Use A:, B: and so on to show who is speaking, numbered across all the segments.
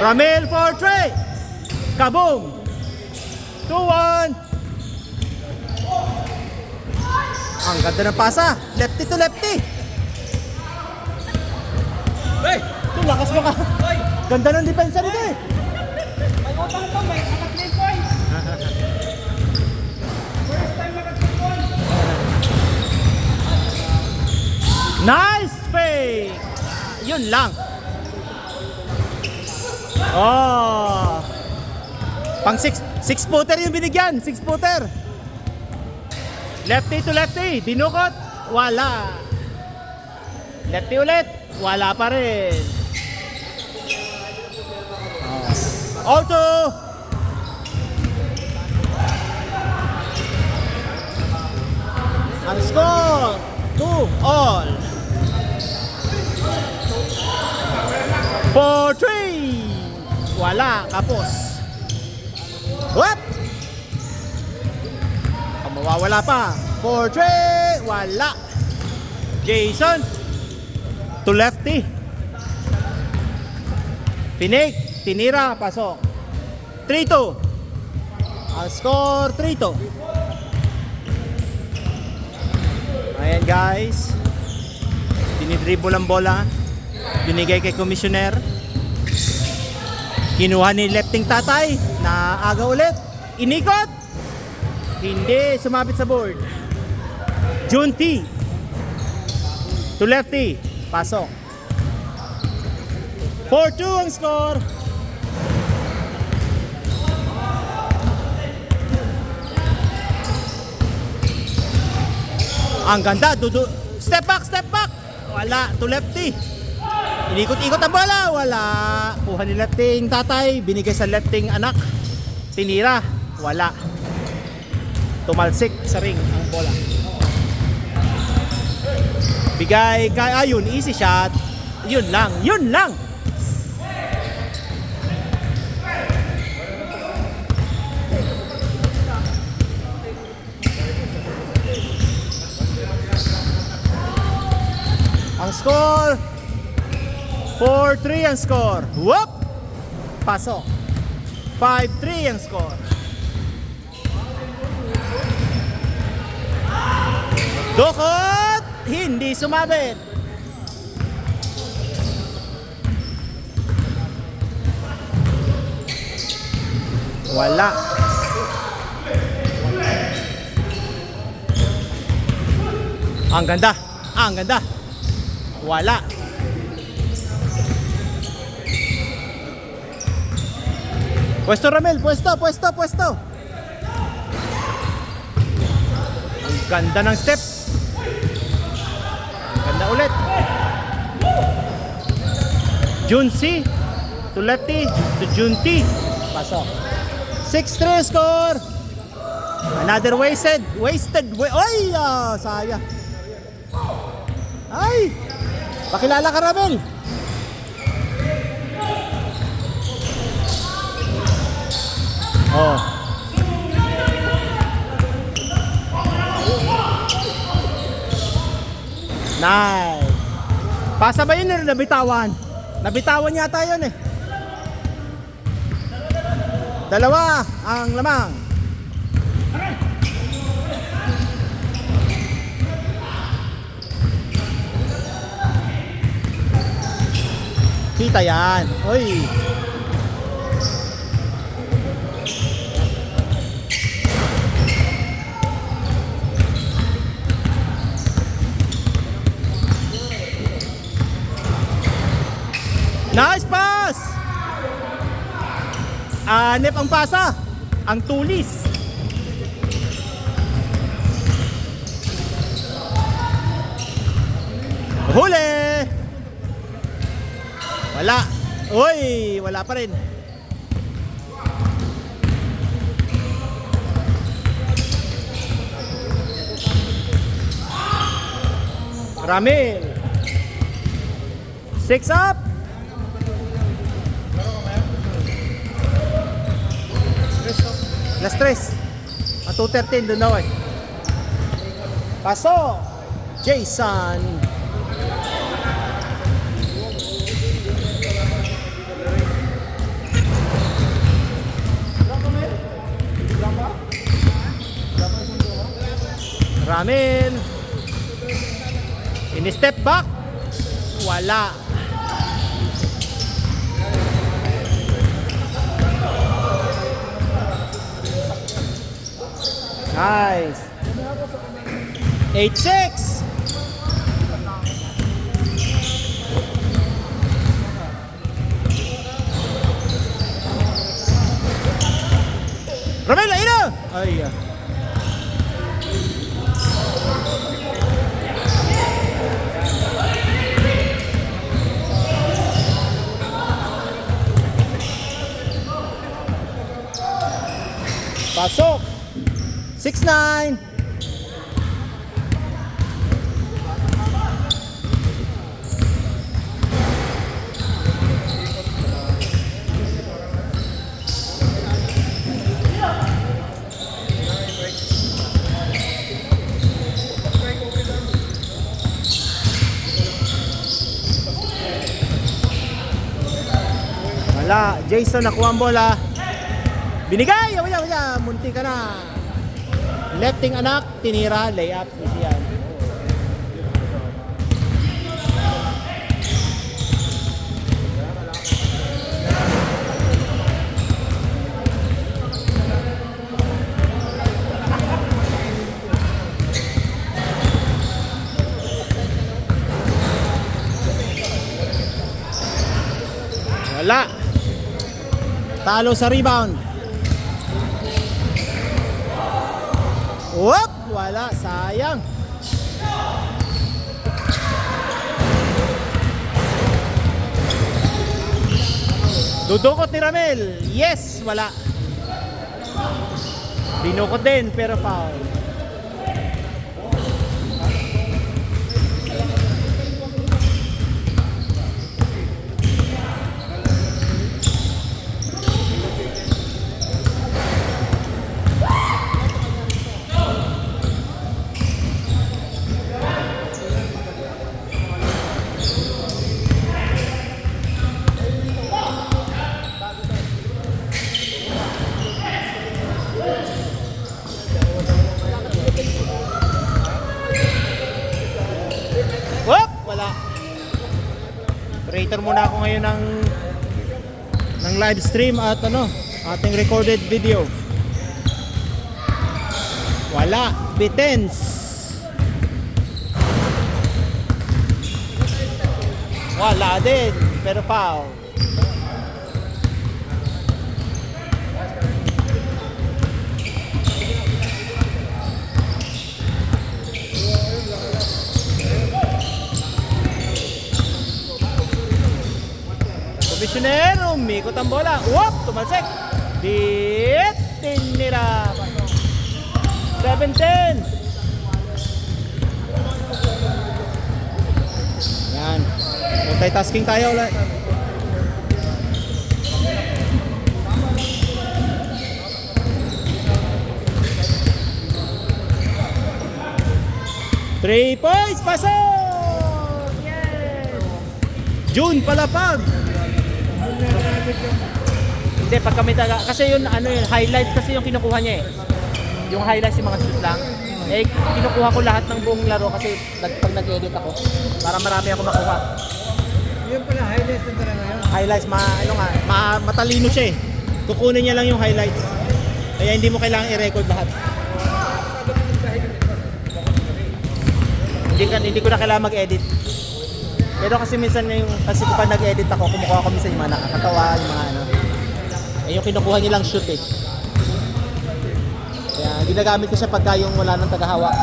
A: Ramil for 3. Kaboom. 2-1. Ang ganda ng pasa. Lefty to lefty.
B: Hey!
A: Ito, lakas mo ka. Ganda ng depensa nito eh.
B: May utang to, may naka-3 points. First time naka-3 points.
A: Nice fake. Yun lang. Oh. Pang 6-footer yung binigyan. 6-footer. Lefty to lefty. Dinukot. Wala. Lefty ulit. Wala pa rin. Auto. Ang score 2-all. 4-3. Wala. Kapos. What? Ang mawawala pa. 4-3. Wala. Jason. To lefty. Pinig. Tinira. Pasok. 3-2. Ang score 3-2. Ayan guys. Dinidribble ang bola. Binigay kay Commissioner. Kinuha ni lefting tatay. Na aga ulit. Inikot. Hindi sumabit sa board. Junti. To lefty. Pasok. 4-2 ang score. Ang ganda. Step back, step back. Wala. To lefty. Inikot-ikot ang bola. Wala. Kuha ni lefting tatay. Binigay sa lefting anak. Tinira. Wala. Tumalsik sa ring ang bola. Bigay kay ayun. Easy shot. Yun lang. Yun lang. Ang score 4-3 ang score. Whoop! Pasok. 5-3 ang score. Dukot! Hindi sumabit. Wala. Ang ganda. Ang ganda. Wala. Pwesto Ramel, pwesto. Ang ganda ng step. Ang ganda ulit. Junsi to lefty to Junti. Pasok. 6-3 score. Another wasted. Ay, sayang. Ay! Pakilala ka, Ramel. Oh. Nice. Pasa ba yun o nabitawan? Nabitawan yata yun eh. Dalawa ang lamang. Kita yan. Oy. Nice pass. Anip ang pasa. Ang tulis. Huli. Wala. Uy, wala pa rin. Ramil. 6 up. Last 3. 2:13 doon daw eh. Pasok. Jason. Ramil. Ini-step back. Wala. Nice. 8-6. Ramil, ayun na! Ay, pasok. 6-9. Wala. Jason nakuha ang bola. Binigay! Wala. Munti ka na. Lefting anak, tinira, layup. Easy yan. Wala. Talo sa rebound. Whoop! Wala, sayang. Dudukot ni Ramel. Yes, wala. Dinukot din, pero foul. Operator muna ako ngayon ng live stream at ating recorded video. Wala, bitens. Wala din, pero foul. Komisyoner, umikot ang bola. Whoop! Tumalsik. Tinira. 7-10. Yan. Multitasking tayo ulit. Three points. Pasok! Yes! June Palapag. Hindi, pag kami kasi yun, highlights kasi yung kinukuha niya eh. Yung highlights yung mga shoot lang. Eh, kinukuha ko lahat ng buong laro kasi pag nag-edit ako, para marami ako makuha.
B: Yun pala, highlights na talaga yun.
A: Highlights, matalino siya eh. Kukunin niya lang yung highlights. Kaya hindi mo kailangan i-record lahat. Hindi ko na kailangan mag-edit. Pero kasi minsan kasi kapag nag-edit ako, kumukuha ko minsan yung mga nakakatawa, yung mga yung kinukuha nilang shoot eh. Kaya ginagamit ko siya pagka yung wala nang tagahawak.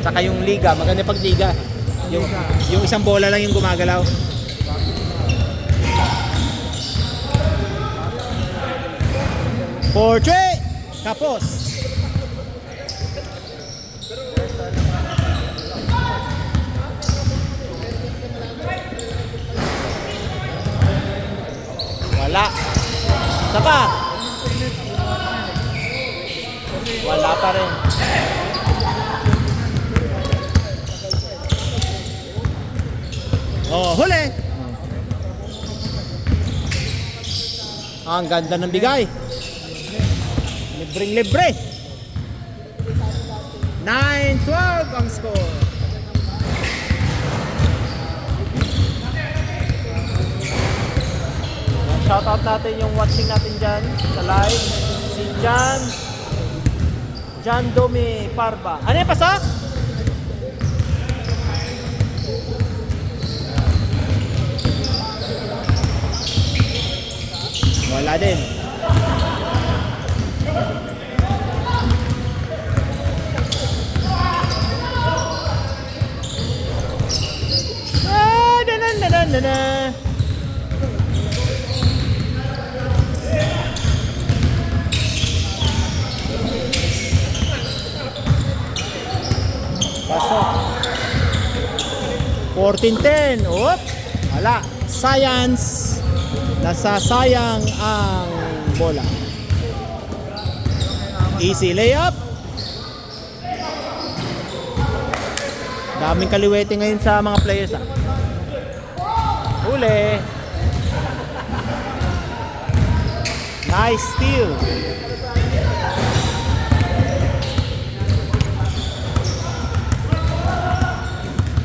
A: Saka yung liga, maganda pag liga. Yung isang bola lang yung gumagalaw. For three! Tapos! Wala. Saka. Wala pa rin. Oh, huli. Ang ganda ng bigay. Libreng libre. 9-12 ang score. Shoutout natin yung watching natin dyan sa live. Si John Domi Parba. Ano yung pasak? Wala din. Na. Pasok. 14-10. Oop. Wala. Science. Nasasayang ang bola. Easy layup. Daming kaliwete ngayon sa mga players. Huli. Nice steal.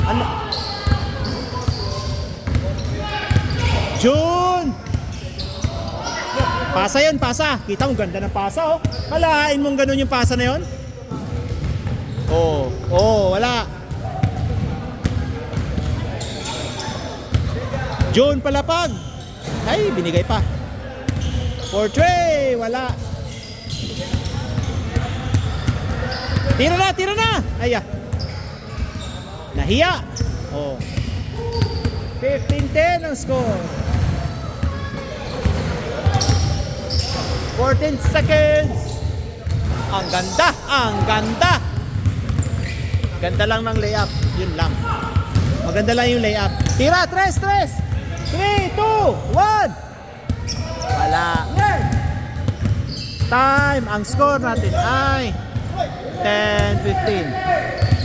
A: Ano? June! Pasa yun, pasa. Kita mo, ganda ng pasa, oh. Kalahain mong ganun yung pasa na yun? Oh, wala. June palapag. Ay, binigay pa. For Trey, wala. Tira na. Ay, nahiya. Oh. 15-10 ang score. 14 seconds. Ang ganda. Ganda lang ng layup. Yun lang. Maganda lang yung layup. Tira, tres. 3, 2, 1. Wala. Time. Ang score natin ay 10-15.